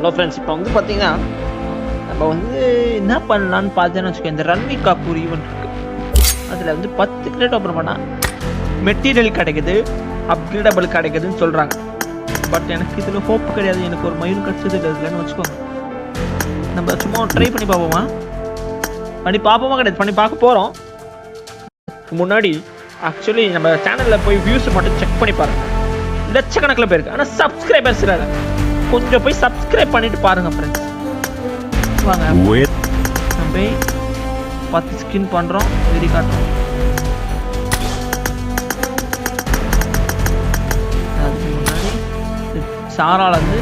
Hello friends, இப்போ வந்து பார்த்தீங்கன்னா நம்ம வந்து என்ன பண்ணலான்னு பார்த்தேன்னு வச்சுக்கோங்க. இந்த ரன்வி காப்பூர் ஈவெண்ட் இருக்குது. அதில் வந்து 10 கிரேட் ஓப்பன் பண்ணால் மெட்டீரியல் கிடைக்குது, அப்கிரேடபிள் கிடைக்குதுன்னு சொல்கிறாங்க. பட் எனக்கு இதில் ஹோப் கிடையாது. எனக்கு ஒரு மயில் கிடச்சது இல்லைன்னு வச்சுக்கோங்க. நம்ம சும்மா ட்ரை பண்ணி பார்ப்போமா? கிடையாது, பண்ணி பார்க்க போகிறோம். முன்னாடி ஆக்சுவலி நம்ம சேனலில் போய் வியூஸ் மட்டும் செக் பண்ணி பாருங்கள். லட்சக்கணக்கில் போயிருக்கு. ஆனால் சப்ஸ்கிரைபர்ஸ் இல்லை. கொஞ்சம் போய் சப்ஸ்கிரைப் பண்ணிட்டு பாருங்க ஃப்ரெண்ட்ஸ். வாங்க நம்ம 10 ஸ்கின் பண்ணுறோம், வெரி காட்டுறோம். அதுக்கு முன்னாடி சாரால வந்து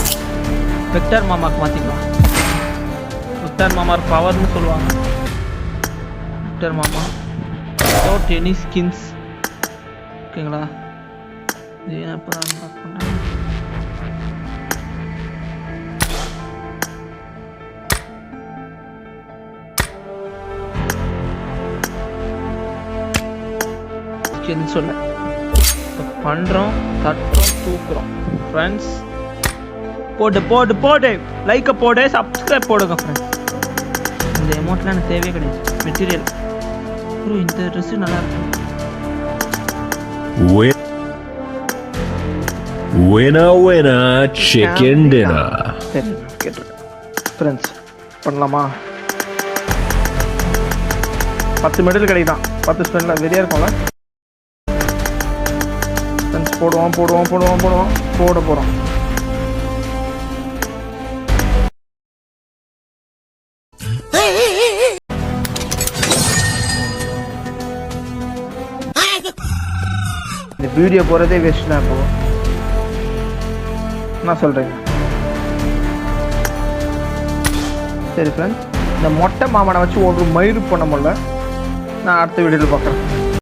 வெக்டர் மாமாக்கு மாற்றிக்கலாம். வெக்டர் மாமாக்கு பவர்னு சொல்லுவாங்க. வெக்டர் மாமா வித்தவுட் எனி ஸ்கின்ஸ். ஓகேங்களா? இது எப்போ தான் பண்ணுறேன். சொல்ல பண்றோம், தட்டுறோம், தூக்குறோம். ஃப்ரெண்ட்ஸ் போடு போடு போடு, லைக்க போடு, சப்ஸ்கிரைப் போடுங்க ஃப்ரெண்ட்ஸ். இந்த அமௌண்ட்லாம் எனக்கு தேவையே கிடையாது. மெட்டீரியல் இந்த ட்ரெஸ் நல்லா இருக்கும். Chicken dinner. சரி கேட்டிருக்கேன் ஃப்ரெண்ட்ஸ். பண்ணலாமா? 10 மெடல் கிடைக்குதான் 10 ஸ்பெண்ட்ல. வெறியா இருக்கும்ல. போடுவோம் போடுவோம் போடுவோம் போடுவோம் போட போகிறோம். இந்த வீடியோ போகிறதே வேஸ்ட் தான். இப்போ என்ன சொல்கிறீங்க? சரி ஃப்ரெண்ட்ஸ், இந்த மொட்டை மாமனை வச்சு ஒரு மயிறு பண்ண முடியல. நான் அடுத்த வீடியோவில் பார்க்குறேன்.